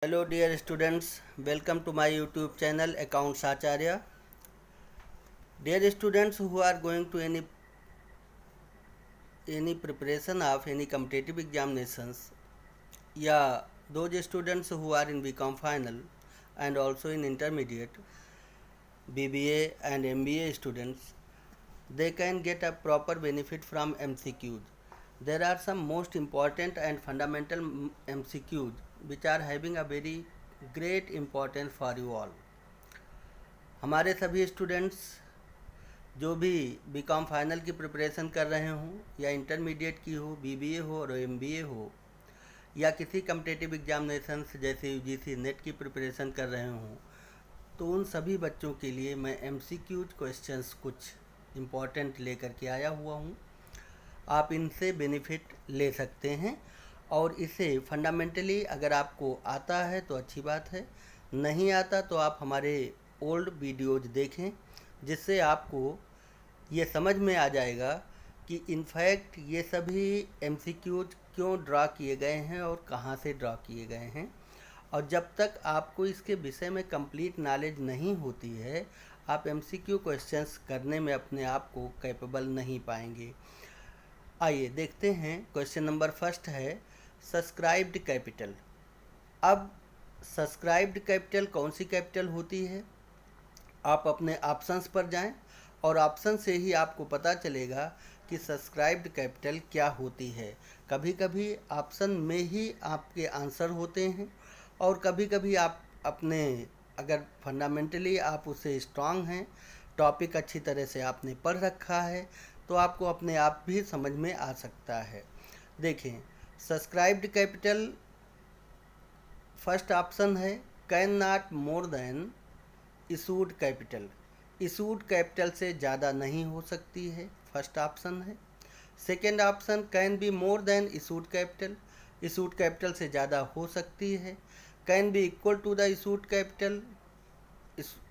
Hello dear students, welcome to my YouTube channel Accounts Acharya. Dear students who are going to any preparation of any competitive examinations, yeah, those students who are in BCom final and also in intermediate, BBA and MBA students, they can get a proper benefit from MCQs. There are some most important and fundamental MCQs which are having a very great importance for you all. हमारे सभी students जो भी BCom final की preparation कर रहे हों या intermediate की हो, बीबीए हो और एमबीए हो, या किसी कम्पिटिटिव एग्जामिनेशंस जैसे यूजीसी नेट की प्रिपरेशन कर रहे हों, तो उन सभी बच्चों के लिए मैं एमसीक्यूज क्वेश्चंस कुछ इम्पॉर्टेंट लेकर के आया हुआ हूँ। आप इनसे बेनिफिट ले सकते हैं और इसे फंडामेंटली अगर आपको आता है तो अच्छी बात है, नहीं आता तो आप हमारे ओल्ड वीडियोज देखें, जिससे आपको ये समझ में आ जाएगा कि इनफैक्ट ये सभी एमसीक्यूज क्यों ड्रा किए गए हैं और कहाँ से ड्रा किए गए हैं। और जब तक आपको इसके विषय में कंप्लीट नॉलेज नहीं होती है, आप एमसीक्यू क्वेश्चंस करने में अपने आप को कैपेबल नहीं पाएंगे। आइए देखते हैं। क्वेश्चन नंबर फर्स्ट है सब्सक्राइब्ड कैपिटल। अब सब्सक्राइब्ड कैपिटल कौन सी कैपिटल होती है? आप अपने ऑप्शंस पर जाएं और ऑप्शन से ही आपको पता चलेगा कि सब्सक्राइब्ड कैपिटल क्या होती है। कभी कभी ऑप्शन में ही आपके आंसर होते हैं और कभी कभी आप अपने अगर फंडामेंटली आप उसे स्ट्रांग हैं, टॉपिक अच्छी तरह से आपने पढ़ रखा है, तो आपको अपने आप भी समझ में आ सकता है। देखें, सब्सक्राइब्ड कैपिटल फर्स्ट ऑप्शन है can not more than issued capital. Issued capital से ज़्यादा नहीं हो सकती है, फर्स्ट ऑप्शन है। Second option can be more than issued capital. Issued capital से ज़्यादा हो सकती है। Can be equal to the issued capital.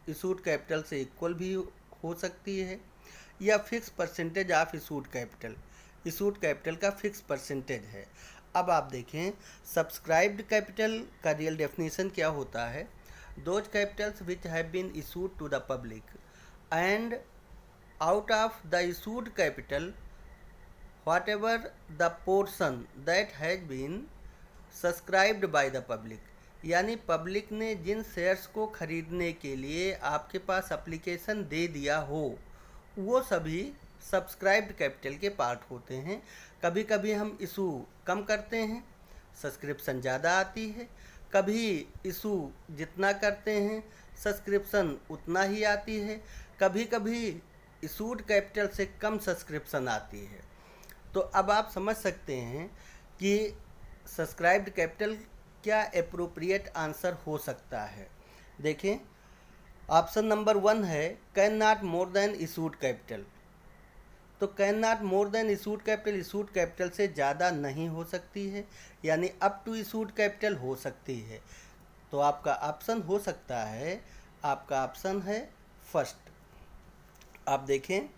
Issued capital से इक्वल भी हो सकती है। या fix percentage of issued capital. Issued capital का फिक्स परसेंटेज है। अब आप देखें, सब्सक्राइब्ड कैपिटल का रियल डेफिनेशन क्या होता है? Those capitals which have been issued to the public, and out of the issued capital whatever the portion that has been subscribed by the public, यानी public ने जिन शेयर्स को खरीदने के लिए आपके पास एप्लीकेशन दे दिया हो, वो सभी सब्सक्राइब्ड कैपिटल के पार्ट होते हैं। कभी कभी हम इशू कम करते हैं, सब्सक्रिप्शन ज़्यादा आती है। कभी इशू जितना करते हैं, सब्सक्रिप्शन उतना ही आती है। कभी कभी इशूड कैपिटल से कम सब्सक्रिप्शन आती है। तो अब आप समझ सकते हैं कि सब्सक्राइब्ड कैपिटल क्या एप्रोप्रिएट आंसर हो सकता है। देखें, ऑप्शन नंबर 1 है can not more than issued capital. तो can not more than issued capital, issued capital से ज़्यादा नहीं हो सकती है, यानी अप टू इशूड कैपिटल हो सकती है। तो आपका ऑप्शन हो सकता है, आपका ऑप्शन है फर्स्ट। आप देखें,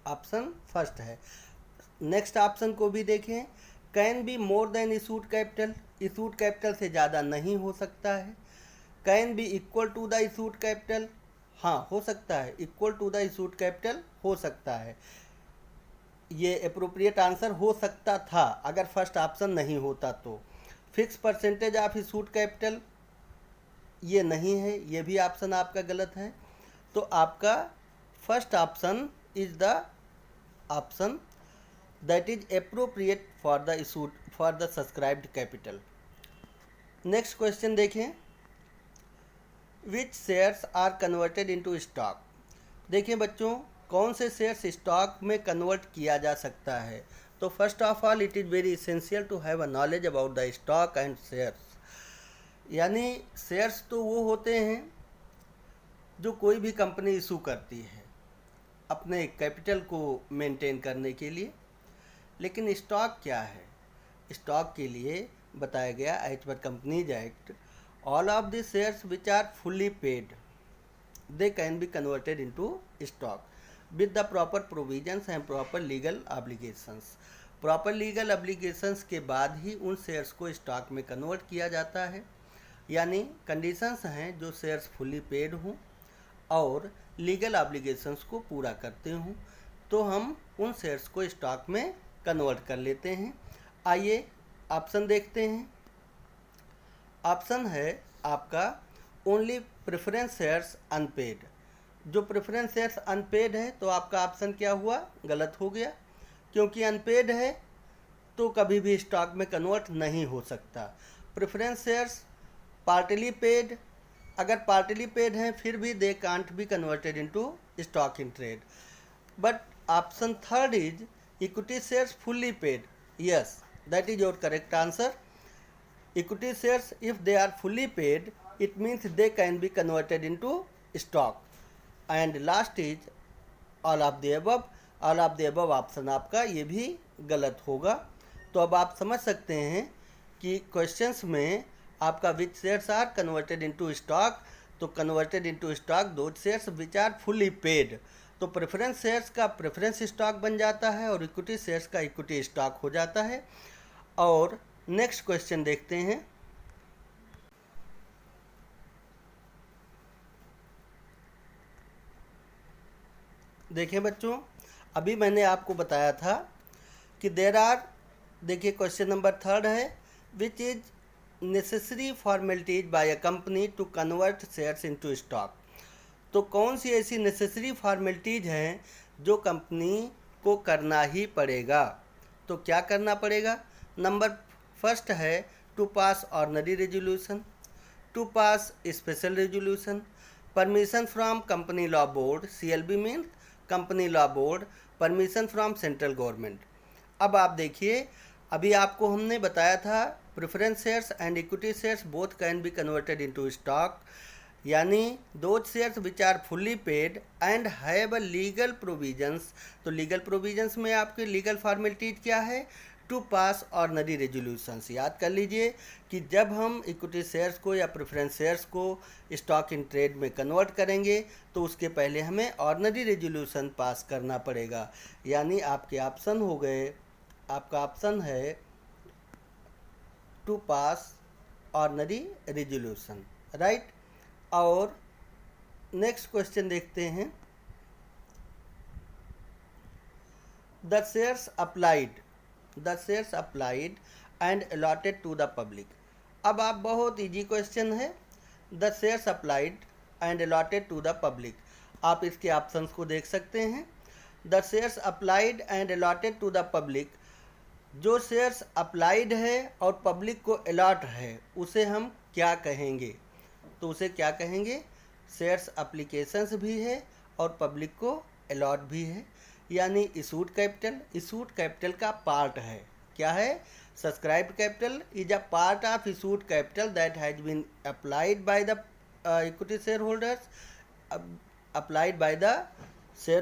ऑप्शन फर्स्ट है। नेक्स्ट ऑप्शन को भी देखें, can be more than issued capital. Issued capital से ज़्यादा नहीं हो सकता है। Can be equal to the issued capital, हाँ हो सकता है, equal to the issued capital हो सकता है। ये अप्रोप्रिएट आंसर हो सकता था अगर फर्स्ट ऑप्शन नहीं होता तो। Fix percentage of issued capital ये नहीं है, ये भी ऑप्शन आपका गलत है। तो आपका first option is the option that is appropriate for the issued for the subscribed capital. Next question देखें, which shares are converted into stock। देखिए बच्चों, कौन से शेयर्स स्टॉक में कन्वर्ट किया जा सकता है? तो first of all it is very essential to have a knowledge about the stock and shares. यानी शेयर्स तो वो होते हैं जो कोई भी कंपनी इशू करती है अपने कैपिटल को मेंटेन करने के लिए। लेकिन स्टॉक क्या है? स्टॉक के लिए बताया गया as per companies act all of the shares which are fully paid they can be converted into stock with the proper provisions and proper legal obligations. Proper legal obligations के बाद ही उन shares को stock में convert किया जाता है, यानी conditions हैं जो शेयर्स फुल्ली पेड हों और लीगल ऑब्लिगेशंस को पूरा करते हों, तो हम उन शेयर्स को स्टॉक में कन्वर्ट कर लेते हैं। आइए ऑप्शन देखते हैं। ऑप्शन है आपका ओनली प्रेफरेंस शेयर्स अनपेड। जो प्रेफरेंस शेयर्स अनपेड है तो आपका ऑप्शन क्या हुआ, गलत हो गया, क्योंकि अनपेड है तो कभी भी स्टॉक में कन्वर्ट नहीं हो सकता। प्रेफरेंस शेयर्स पार्टली पेड, अगर पार्टली पेड हैं फिर भी they can't be converted into stock in trade. But option third is equity shares fully paid. Yes, that is your correct answer. Equity shares, if they are fully paid, it means they can be converted into stock. And last is all of the above. All of the above option आपका ये भी गलत होगा। तो अब आप समझ सकते हैं कि क्वेश्चंस में आपका which shares are converted into stock, तो कन्वर्टेड इनटू स्टॉक दो shares which are fully paid, तो प्रेफरेंस शेयर्स का प्रेफरेंस स्टॉक बन जाता है और इक्विटी शेयर्स का इक्विटी स्टॉक हो जाता है। और नेक्स्ट क्वेश्चन देखते हैं। देखें बच्चों, अभी मैंने आपको बताया था कि देर आर, देखिए क्वेश्चन नंबर थर्ड है, which is necessary formalities by a company to convert shares into stock. तो कौन सी ऐसी नेसेसरी फॉर्मेलिटीज हैं जो कंपनी को करना ही पड़ेगा। तो क्या करना पड़ेगा, नंबर फर्स्ट है to pass ordinary resolution, to pass special resolution, permission from company law board, CLB means company law board, permission from central government. अब आप देखिए, अभी आपको हमने बताया था preference shares and equity shares both can be converted into stock, यानी दो shares which are fully paid and have a legal provisions. तो लीगल प्रोविजंस में आपकी लीगल फॉर्मेलिटीज क्या है, टू पास ऑर्डिनरी रेजोल्यूशंस। याद कर लीजिए कि जब हम इक्विटी शेयर्स को या प्रेफरेंस शेयर्स को स्टॉक इन ट्रेड में कन्वर्ट करेंगे तो उसके पहले हमें ऑर्डिनरी रेजोल्यूशन पास करना पड़ेगा, यानी आपके ऑप्शन हो गए, आपका ऑप्शन है to pass ordinary resolution, right. और नेक्स्ट क्वेश्चन देखते हैं, the shares applied and allotted to the public. अब आप बहुत इजी क्वेश्चन है, the shares applied and allotted to the public. आप इसके ऑप्शंस को देख सकते हैं। The shares applied and allotted to the public, जो शेयर्स अप्लाइड है और पब्लिक को अलॉट है उसे हम क्या कहेंगे, तो उसे क्या कहेंगे, शेयर्स अप्लीकेशंस भी है और पब्लिक को अलॉट भी है, यानी इशूड कैपिटल का पार्ट है। क्या है, subscribed capital is a part of issued capital that has been applied by the equity share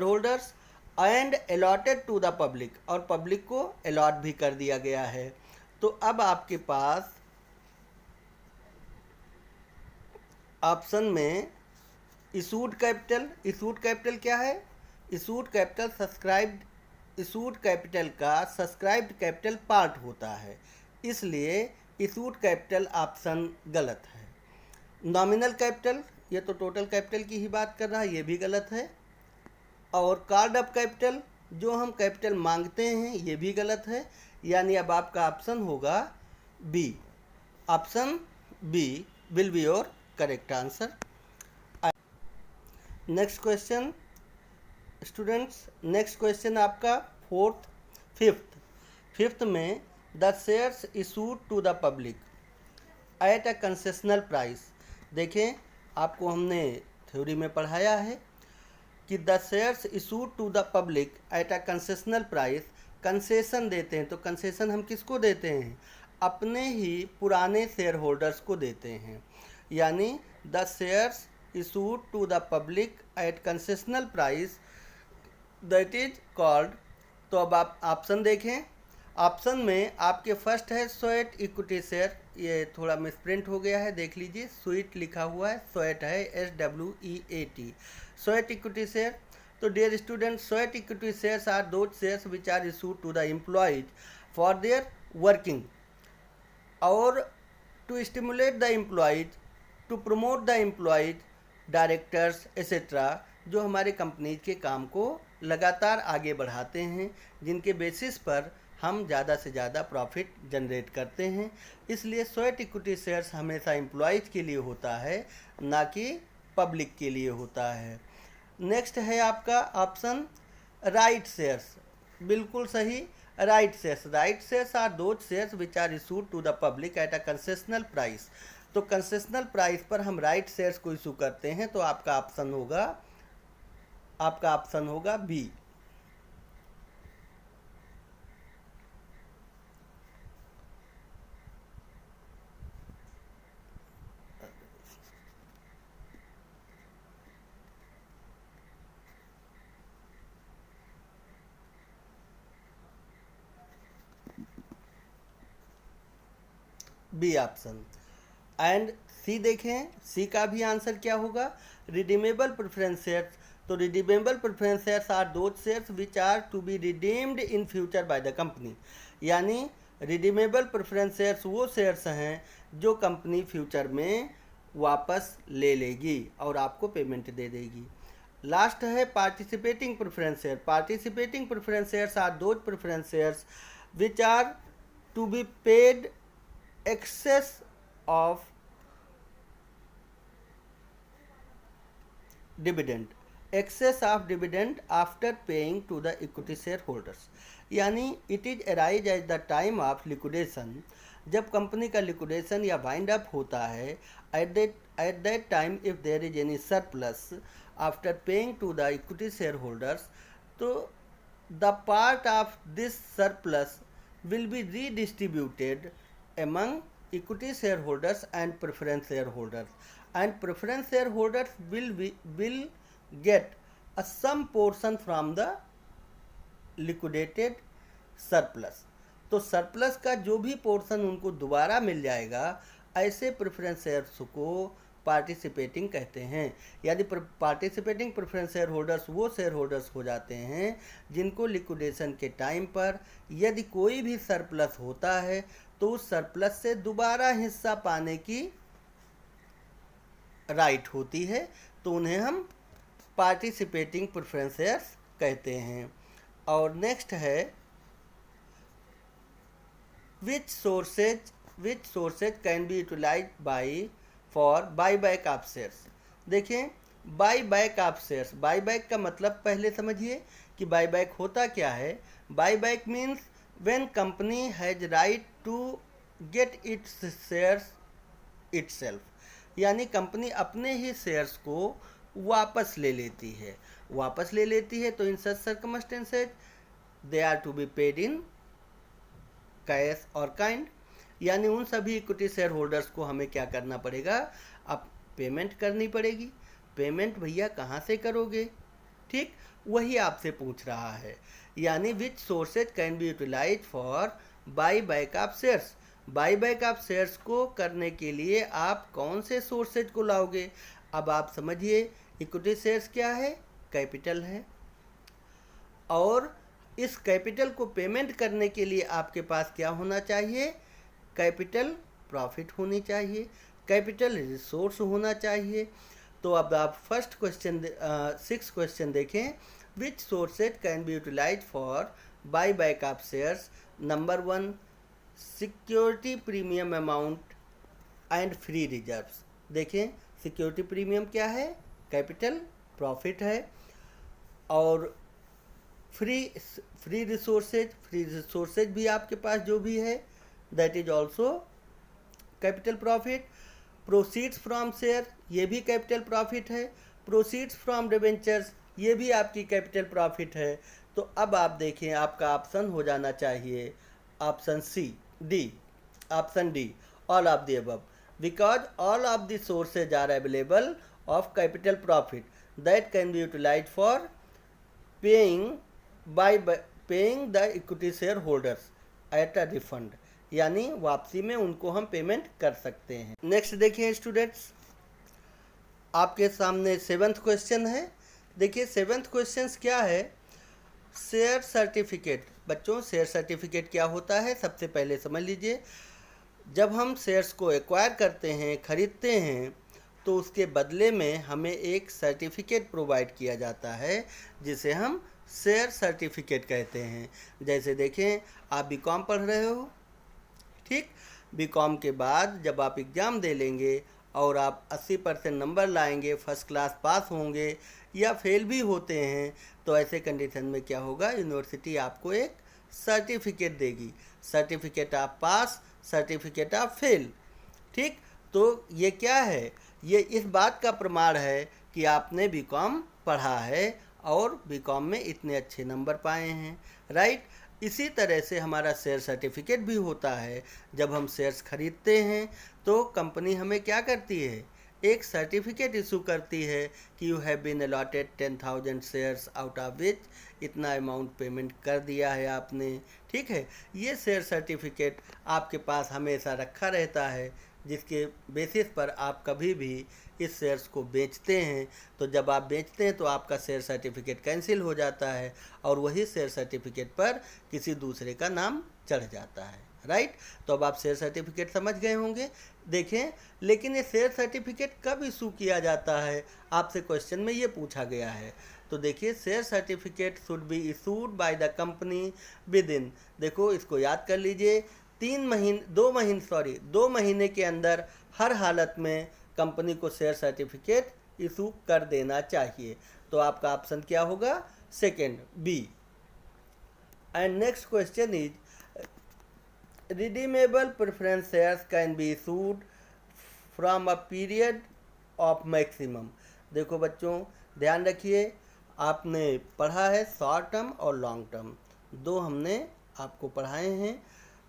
holders and allotted to the public, और पब्लिक को अलॉट भी कर दिया गया है। तो अब आपके पास ऑप्शन में इशूड कैपिटल क्या है, इशूड कैपिटल का सब्सक्राइब्ड कैपिटल पार्ट होता है, इसलिए इशूड कैपिटल ऑप्शन गलत है। नॉमिनल कैपिटल, ये तो टोटल कैपिटल की ही बात कर रहा है, ये भी गलत है। और कॉल्ड अप कैपिटल, जो हम कैपिटल मांगते हैं, ये भी गलत है, यानी अब आपका ऑप्शन होगा B. Option B will be your correct answer. Next question students, next question आपका फिफ्थ में the shares issued to the public at a concessional price. देखें, आपको हमने थ्योरी में पढ़ाया है कि the shares issued to the public at a concessional price, concession देते हैं, तो कंसेशन हम किसको देते हैं, अपने ही पुराने शेयर होल्डर्स को देते हैं, यानी the shares issued to the public at concessional price that is called. तो अब आप ऑप्शन देखें, ऑप्शन में आपके फर्स्ट है स्वेट इक्विटी शेयर, ये थोड़ा मिसप्रिंट हो गया है, देख लीजिए, स्वीट लिखा हुआ है, स्वेट है, SWEAT, स्वेट इक्विटी शेयर। तो dear student, sweat equity shares are those shares which are issued to the employees for their working और to stimulate the employees, to promote the employees, directors etcetera, जो हमारे company के काम को लगातार आगे बढ़ाते हैं, जिनके बेसिस पर हम ज़्यादा से ज़्यादा प्रॉफिट जनरेट करते हैं। इसलिए स्वेट इक्विटी शेयर्स हमेशा एम्प्लॉयज़ के लिए होता है, ना कि पब्लिक के लिए होता है। नेक्स्ट है आपका ऑप्शन राइट शेयर्स, बिल्कुल सही, right shares. Right shares are those shares which are issued to the public at a concessional price. तो कंसेशनल प्राइस पर हम राइट शेयर्स को इशू करते हैं, तो आपका ऑप्शन होगा B. B option. And C देखें, सी का भी आंसर क्या होगा, रिडीमेबल प्रेफरेंस शेयर्स। तो redeemable preference shares are those shares which are to be redeemed in future by the company. यानी रिडीमेबल प्रेफरेंस शेयर्स वो शेयर्स हैं जो कंपनी फ्यूचर में वापस ले लेगी और आपको पेमेंट दे देगी। लास्ट है participating preference share. Participating preference shares are those preference shares which are to be paid excess of dividend after paying to the equity shareholders। यानी it is arise at the time of liquidation, जब company का liquidation या wind up होता है, at that time if there is any surplus after paying to the equity shareholders, तो the part of this surplus will be redistributed among equity shareholders and preference shareholders, and preference shareholders will get a some portion from the liquidated surplus। तो surplus का जो भी portion उनको दोबारा मिल जाएगा, ऐसे preference shares को पार्टिसिपेटिंग कहते हैं। यानी पार्टिसिपेटिंग प्रेफरेंस शेयर होल्डर्स वो शेयर होल्डर्स हो जाते हैं जिनको लिक्विडेशन के टाइम पर यदि कोई भी सरप्लस होता है तो उस सरप्लस से दोबारा हिस्सा पाने की राइट होती है, तो उन्हें हम पार्टिसिपेटिंग प्रेफरेंस शेयर्स कहते हैं। और नेक्स्ट है which sources can be utilized by for buyback of shares। देखें, बाईबैक ऑफ शेयर्स, बाईबैक का मतलब पहले समझिए कि बाईबैक होता क्या है। Buyback means when company has right to get its shares itself, यानी कंपनी अपने ही शेयर्स को वापस ले लेती है। तो in such circumstances they are to be paid in cash और काइंड, यानी उन सभी इक्विटी शेयर होल्डर्स को हमें क्या करना पड़ेगा, अब पेमेंट करनी पड़ेगी। पेमेंट भैया कहाँ से करोगे, ठीक, वही आपसे पूछ रहा है। यानी which sources can be utilise for buyback of shares. Buyback of shares को करने के लिए आप कौन से सोर्सेज को लाओगे। अब आप समझिए, इक्विटी शेयर्स क्या है, कैपिटल है, और इस कैपिटल को पेमेंट करने के लिए आपके पास क्या होना चाहिए, कैपिटल प्रॉफिट होनी चाहिए, कैपिटल रिसोर्स होना चाहिए। तो अब आप फर्स्ट क्वेश्चन 6 क्वेश्चन देखें, which sources can be utilise for buyback of shares. Number 1, security premium amount and free reserves. देखें, सिक्योरिटी प्रीमियम क्या है, कैपिटल प्रॉफिट है, और फ्री रिसोर्सेज भी आपके पास जो भी है that is also capital profit. Proceeds from share, ये भी कैपिटल प्रॉफिट है। प्रोसीड्स फ्रॉम डिबेंचर्स, ये भी आपकी कैपिटल प्रॉफिट है। तो अब आप देखें, आपका ऑप्शन हो जाना चाहिए option D, all of the above, because all of the sources are available of capital profit that can be utilise for paying the equity shareholders at a refund। यानी वापसी में उनको हम पेमेंट कर सकते हैं। नेक्स्ट देखिए स्टूडेंट्स, आपके सामने 7th क्वेश्चन है। देखिए 7th क्वेश्चन क्या है, शेयर सर्टिफिकेट। बच्चों शेयर सर्टिफिकेट क्या होता है सबसे पहले समझ लीजिए। जब हम शेयर्स को एक्वायर करते हैं, खरीदते हैं, तो उसके बदले में हमें एक सर्टिफिकेट प्रोवाइड किया जाता है जिसे हम शेयर सर्टिफिकेट कहते हैं। जैसे देखें, आप बीकॉम पढ़ रहे हो, ठीक, बीकॉम के बाद जब आप एग्ज़ाम दे लेंगे और आप 80% नंबर लाएंगे, फर्स्ट क्लास पास होंगे या फेल भी होते हैं, तो ऐसे कंडीशन में क्या होगा, यूनिवर्सिटी आपको एक सर्टिफिकेट देगी। Certificate of pass, certificate of fail, ठीक। तो ये क्या है, ये इस बात का प्रमाण है कि आपने बीकॉम पढ़ा है और बीकॉम में इतने अच्छे नंबर पाए हैं, राइट। इसी तरह से हमारा शेयर सर्टिफिकेट भी होता है। जब हम शेयर्स खरीदते हैं तो कंपनी हमें क्या करती है, एक सर्टिफिकेट इशू करती है कि you have been allotted 10,000 shares out of which इतना अमाउंट पेमेंट कर दिया है आपने, ठीक है। ये शेयर सर्टिफिकेट आपके पास हमेशा रखा रहता है, जिसके बेसिस पर आप कभी भी इस शेयर्स को बेचते हैं, तो जब आप बेचते हैं तो आपका शेयर सर्टिफिकेट कैंसिल हो जाता है और वही शेयर सर्टिफिकेट पर किसी दूसरे का नाम चढ़ जाता है, राइट। तो अब आप शेयर सर्टिफिकेट समझ गए होंगे। देखें, लेकिन ये शेयर सर्टिफिकेट कब इशू किया जाता है, आपसे क्वेश्चन में ये पूछा गया है। तो देखिए, share certificate should be issued by the company with in, देखो इसको याद कर लीजिए, 2 महीने के अंदर हर हालत में कंपनी को शेयर सर्टिफिकेट इशू कर देना चाहिए। तो आपका ऑप्शन क्या होगा, second, B. And next question is, redeemable preference shares can be issued from a period of maximum. देखो बच्चों ध्यान रखिए, आपने पढ़ा है शॉर्ट टर्म और लॉन्ग टर्म, दो हमने आपको पढ़ाए हैं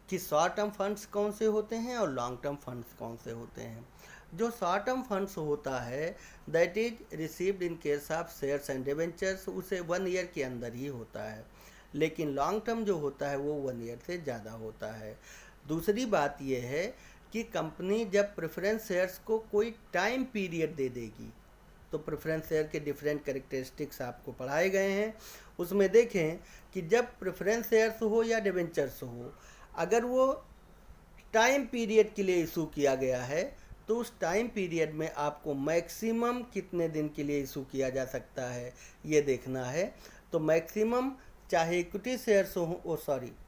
कि शॉर्ट टर्म फंड्स कौन से होते हैं और लॉन्ग टर्म फंड्स कौन से होते हैं। जो शॉर्ट टर्म फंड्स होता है that is received in case of shares and debentures, उसे 1 ईयर के अंदर ही होता है। लेकिन लॉन्ग टर्म जो होता है वो 1 ईयर से ज़्यादा होता है। दूसरी बात यह है कि कंपनी जब प्रेफरेंस शेयर्स को कोई टाइम पीरियड दे देगी, तो प्रेफरेंस शेयर के डिफरेंट कैरेक्टरिस्टिक्स आपको पढ़ाए गए हैं। उसमें देखें कि जब प्रेफरेंस शेयर्स हो या डिबेंचर्स हो, अगर वो टाइम पीरियड के लिए इशू किया गया है तो उस टाइम पीरियड में आपको मैक्सिमम कितने दिन के लिए इशू किया जा सकता है ये देखना है। तो मैक्सिमम चाहे इक्विटी शेयर्स हो,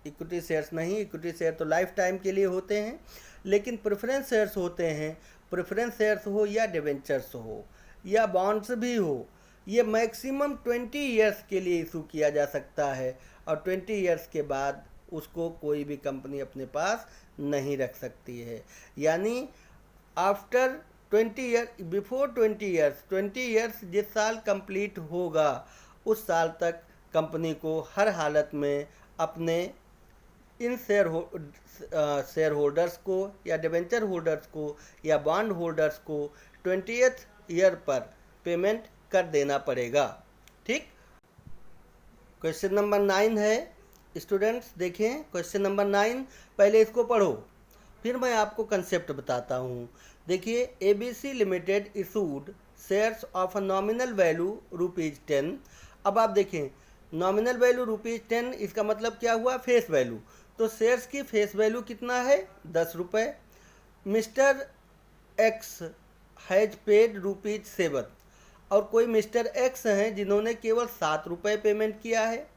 इक्विटी शेयर्स नहीं, इक्विटी शेयर तो लाइफ टाइम के लिए होते हैं, लेकिन प्रेफरेंस शेयर्स होते हैं, प्रेफरेंस शेयर्स हो या डिबेंचर्स हो या बॉन्ड्स भी हो, ये मैक्सिमम 20 ईयर्स के लिए इशू किया जा सकता है और 20 ईयर्स के बाद उसको कोई भी कंपनी अपने पास नहीं रख सकती है। यानी आफ्टर 20 ईयर, बिफोर 20 ईयर्स जिस साल कंप्लीट होगा उस साल तक कंपनी को हर हालत में अपने इन शेयर होल्डर्स को या डिबेंचर होल्डर्स को या बॉन्ड होल्डर्स को 20th ईयर पर पेमेंट कर देना पड़ेगा, ठीक। क्वेश्चन नंबर 9 है स्टूडेंट्स, देखें क्वेश्चन नंबर 9, पहले इसको पढ़ो फिर मैं आपको कंसेप्ट बताता हूँ। देखिए, ABC limited issued shares of a nominal value ₹10। अब आप देखें नॉमिनल वैल्यू ₹10, इसका मतलब क्या हुआ, फेस वैल्यू। तो शेयर्स की फेस वैल्यू कितना है, 10 रुपये। मिस्टर एक्स हैज पेड ₹7 और कोई मिस्टर एक्स हैं जिन्होंने केवल 7 रुपये पेमेंट किया है।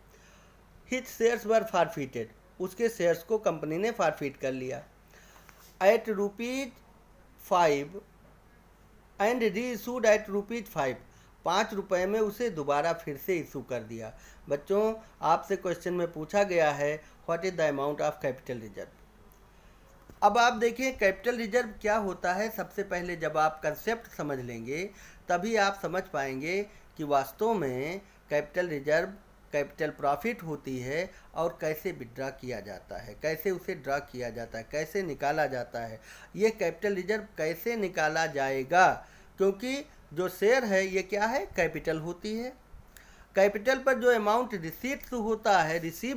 हिज शेयर्स वर फॉरफिटेड, उसके शेयर्स को कंपनी ने फॉरफिट कर लिया eight ₹5 and re issued at ₹5, 5 रुपये में उसे दोबारा फिर से इशू कर दिया। बच्चों आपसे क्वेश्चन में पूछा गया है what is the amount of capital reserve. अब आप देखिए कैपिटल रिजर्व क्या होता है। सबसे पहले जब आप कंसेप्ट समझ लेंगे तभी आप समझ पाएंगे कि वास्तव में कैपिटल रिजर्व कैपिटल प्रॉफिट होती है और कैसे विड्रॉ किया जाता है, कैसे उसे ड्रॉ किया जाता है, कैसे निकाला जाता है। ये कैपिटल रिजर्व कैसे निकाला जाएगा, क्योंकि जो शेयर है ये क्या है, कैपिटल होती है। कैपिटल पर जो अमाउंट रिसीव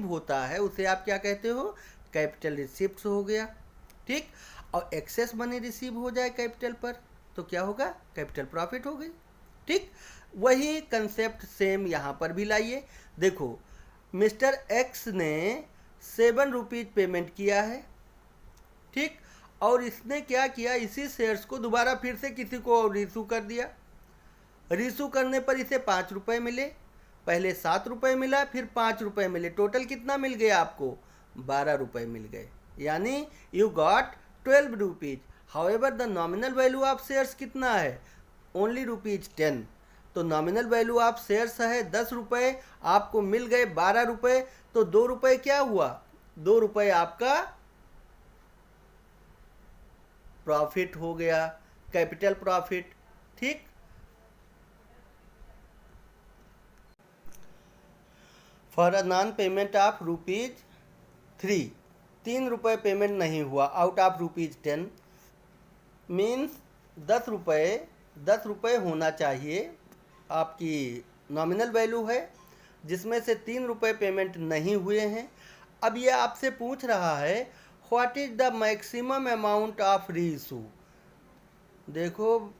होता है उसे आप क्या कहते हो, कैपिटल रिसिप्ट हो गया, ठीक। और एक्सेस मनी रिसीव हो जाए कैपिटल पर तो क्या होगा, कैपिटल प्रॉफिट हो गई, ठीक। वही कंसेप्ट सेम यहाँ पर भी लाइए। देखो मिस्टर एक्स ने 7 रुपीज़ पेमेंट किया है, ठीक। और इसने क्या किया, इसी शेयर्स को दोबारा फिर से किसी को रिशू कर दिया। रिशू करने पर इसे 5 रुपये मिले, पहले 7 रुपये मिला, फिर 5 रुपये मिले, टोटल कितना मिल गया आपको, 12 रुपये मिल गए। यानी you got 12 rupees. However the nominal value of shares कितना है, ओनली ₹10। तो नॉमिनल वैल्यू ऑफ शेयर्स है 10 रुपये, आपको मिल गए 12 रुपये, तो 2 रुपये क्या हुआ, 2 रुपये आपका प्रॉफिट हो गया, कैपिटल प्रॉफिट, ठीक। For a non payment of ₹3, 3 रुपये पेमेंट नहीं हुआ आउट ऑफ ₹10, मीन्स 10 रुपये होना चाहिए आपकी नॉमिनल वैल्यू है, जिसमें से 3 रुपये पेमेंट नहीं हुए हैं। अब ये आपसे पूछ रहा है what is the maximum amount of reissue. देखो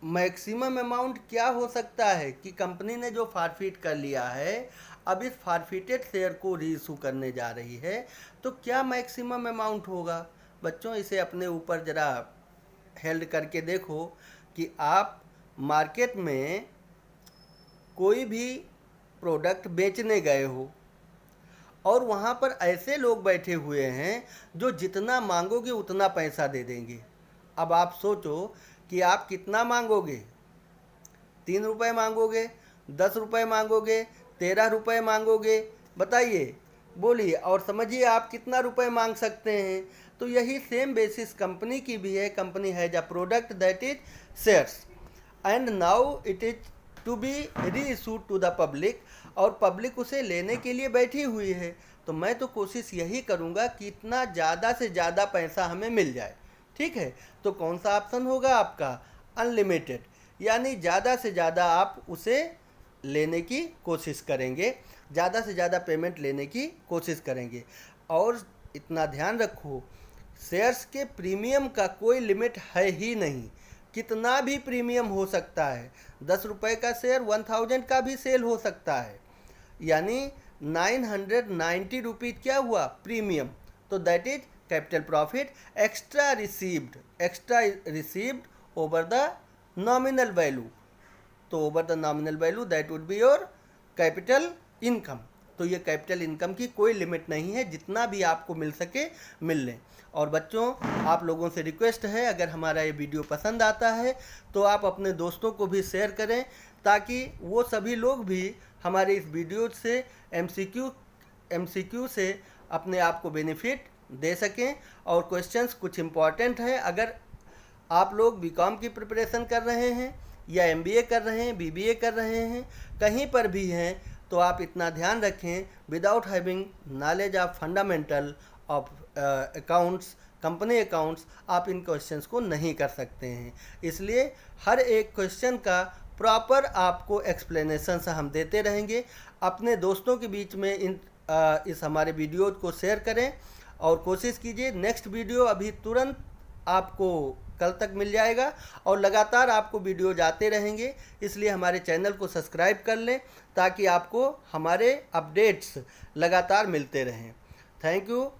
मैक्सिमम अमाउंट क्या हो सकता है कि कंपनी ने जो फॉरफिट कर लिया है, अब इस फॉरफिटेड शेयर को रीइशू करने जा रही है, तो क्या मैक्सिमम अमाउंट होगा। बच्चों इसे अपने ऊपर ज़रा हेल्ड करके देखो कि आप मार्केट में कोई भी प्रोडक्ट बेचने गए हो और वहाँ पर ऐसे लोग बैठे हुए हैं जो जितना मांगोगे उतना पैसा दे देंगे। अब आप सोचो कि आप कितना मांगोगे, 3 रुपये मांगोगे, 10 रुपये मांगोगे, 13 रुपये मांगोगे, बताइए, बोलिए और समझिए आप कितना रुपए मांग सकते हैं। तो यही सेम बेसिस कंपनी की भी है। Company has a product that is shares and now it is to be reissued to the public, और पब्लिक उसे लेने के लिए बैठी हुई है। तो मैं तो कोशिश यही करूँगा कि इतना ज़्यादा से ज़्यादा पैसा हमें मिल जाए, ठीक है। तो कौन सा ऑप्शन होगा आपका, अनलिमिटेड, यानी ज़्यादा से ज़्यादा आप उसे लेने की कोशिश करेंगे, ज़्यादा से ज़्यादा पेमेंट लेने की कोशिश करेंगे। और इतना ध्यान रखो शेयर्स के प्रीमियम का कोई लिमिट है ही नहीं, कितना भी प्रीमियम हो सकता है। 10 रुपये का शेयर 1000 का भी सेल हो सकता है, यानी 990 रुपीज़ क्या हुआ, प्रीमियम। तो that is capital profit extra received over the nominal value. तो over the nominal value that would be your capital income. तो ये कैपिटल इनकम की कोई लिमिट नहीं है, जितना भी आपको मिल सके मिल लें। और बच्चों आप लोगों से रिक्वेस्ट है, अगर हमारा ये वीडियो पसंद आता है तो आप अपने दोस्तों को भी शेयर करें, ताकि वो सभी लोग भी हमारे इस वीडियो से एमसीक्यू से अपने आप को बेनिफिट दे सकें। और क्वेश्चंस कुछ इम्पॉर्टेंट है, अगर आप लोग बीकॉम की प्रिपरेशन कर रहे हैं या एमबीए कर रहे हैं, बीबीए कर रहे हैं, कहीं पर भी हैं, तो आप इतना ध्यान रखें, without having knowledge of fundamental of accounts, company accounts, आप इन क्वेश्चंस को नहीं कर सकते हैं। इसलिए हर एक क्वेश्चन का प्रॉपर आपको एक्सप्लेनेशन हम देते रहेंगे। अपने दोस्तों के बीच में इस हमारे वीडियो को शेयर करें और कोशिश कीजिए नेक्स्ट वीडियो अभी तुरंत आपको कल तक मिल जाएगा, और लगातार आपको वीडियो जाते रहेंगे। इसलिए हमारे चैनल को सब्सक्राइब कर लें ताकि आपको हमारे अपडेट्स लगातार मिलते रहें। Thank you.